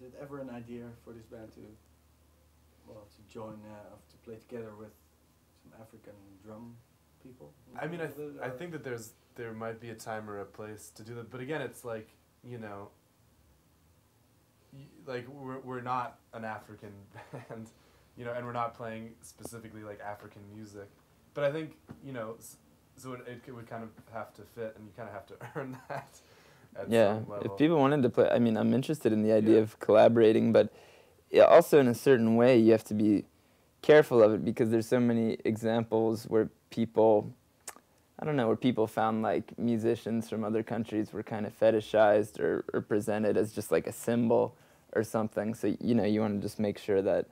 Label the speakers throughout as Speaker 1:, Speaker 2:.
Speaker 1: it ever an idea for this band to, well, to join, to play together with some African drum people?
Speaker 2: I mean, I think that there might be a time or a place to do that, but again, it's like, you know, like we're not an African band, you know, and we're not playing specifically like African music, but I think, you know, so it would kind of have to fit, and you kind of have to earn that at some level.
Speaker 3: If people wanted to play, I mean, I'm interested in the idea of collaborating, but also in a certain way you have to be careful of it, because there's so many examples where people, I don't know, where people found like musicians from other countries were kind of fetishized or presented as just like a symbol or something. So, you know, you want to just make sure that,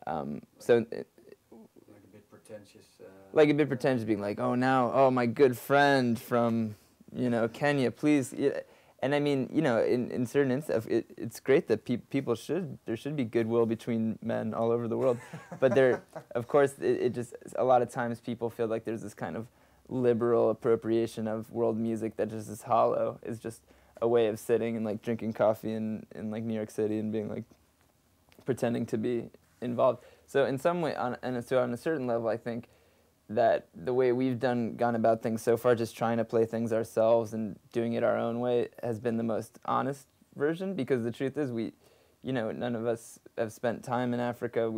Speaker 3: like
Speaker 1: a bit pretentious.
Speaker 3: Like a bit pretentious, being like, oh, my good friend from, you know, Kenya, please. And I mean, you know, in certain instances, it's great that there should be goodwill between men all over the world. But of course, it just, a lot of times people feel like there's this kind of liberal appropriation of world music that just is hollow. It's just a way of sitting and like drinking coffee in like New York City and being like pretending to be involved. So in some way, on a certain level, I think that the way we've gone about things so far, just trying to play things ourselves and doing it our own way, has been the most honest version, because the truth is none of us have spent time in Africa.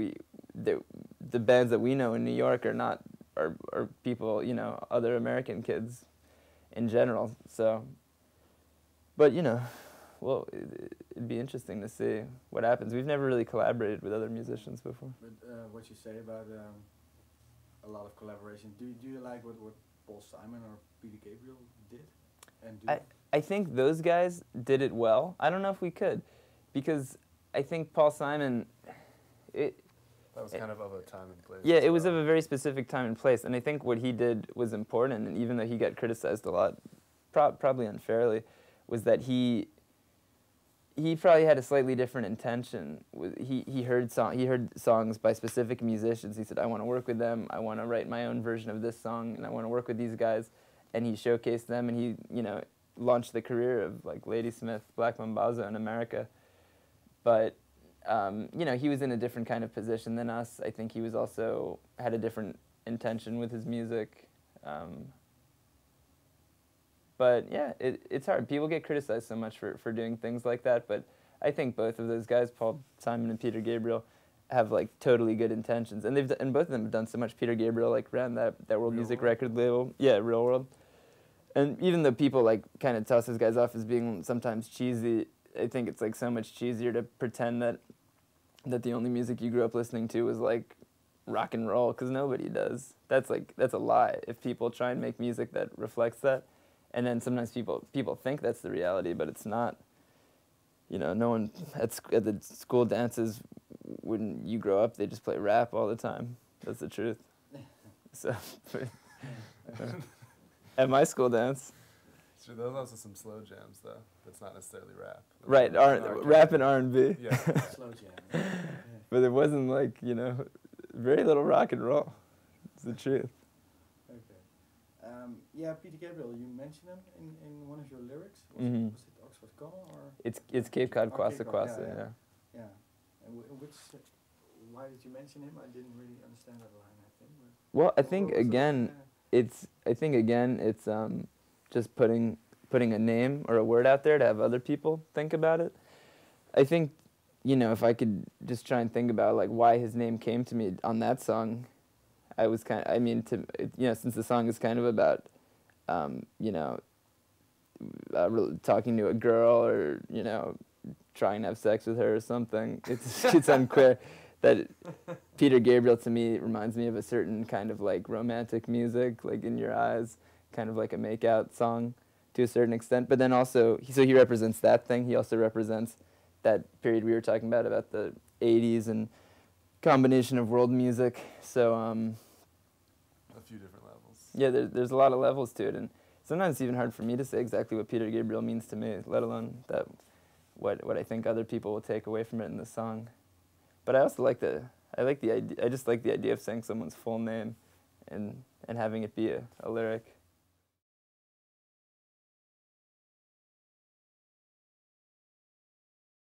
Speaker 3: The bands that we know in New York are people, you know, other American kids in general. So, but you know, well, it'd be interesting to see what happens. We've never really collaborated with other musicians before.
Speaker 1: But what you say about a lot of collaboration, do you like what Paul Simon or Peter Gabriel did? And
Speaker 3: I think those guys did it well. I don't know if we could, because I think Paul Simon,
Speaker 2: that was kind of a time and place.
Speaker 3: Yeah, it was of a very specific time and place, and I think what he did was important, and even though he got criticized a lot, probably unfairly, was that he probably had a slightly different intention. He heard songs by specific musicians. He said, I want to work with them, I want to write my own version of this song, and I want to work with these guys, and he showcased them, and he, you know, launched the career of like Ladysmith, Black Mambazo in America. But you know, he was in a different kind of position than us. I think he was also had a different intention with his music. But yeah, it's hard. People get criticized so much for doing things like that, but I think both of those guys, Paul Simon and Peter Gabriel, have like totally good intentions, and both of them have done so much. Peter Gabriel like ran that World Music record label, Real World, and even though people like kind of toss those guys off as being sometimes cheesy, I think it's like so much cheesier to pretend that the only music you grew up listening to was like rock and roll, because nobody does. That's a lie. If people try and make music that reflects that, and then sometimes people think that's the reality, but it's not. You know, no one at the school dances, when you grow up, they just play rap all the time. That's the truth. So, at my school dance.
Speaker 2: Sure, there's also some slow jams though. That's not necessarily rap.
Speaker 3: Right, rap and R&B.
Speaker 1: Yeah, slow jam.
Speaker 3: But it wasn't like, you know, very little rock and roll. It's the truth.
Speaker 1: Yeah, Peter Gabriel, you mentioned him in one of your lyrics. Was it Oxford Call or?
Speaker 3: It's Cape Cod Kwassa Kwassa,
Speaker 1: yeah. Yeah. And why did you mention him? I didn't really understand that line, I think.
Speaker 3: Well, I think again, it's just putting a name or a word out there to have other people think about it. I think, you know, if I could just try and think about like why his name came to me on that song, I was since the song is kind of about, you know, talking to a girl or, you know, trying to have sex with her or something. It's unclear. That Peter Gabriel to me reminds me of a certain kind of like romantic music, like In Your Eyes, kind of like a make-out song to a certain extent. But then also, he represents that thing. He also represents that period we were talking about the 80s and combination of world music. So
Speaker 2: a few different levels.
Speaker 3: Yeah, there's a lot of levels to it, and sometimes it's even hard for me to say exactly what Peter Gabriel means to me, let alone what I think other people will take away from it in the song. But I also I just like the idea of saying someone's full name and having it be a lyric.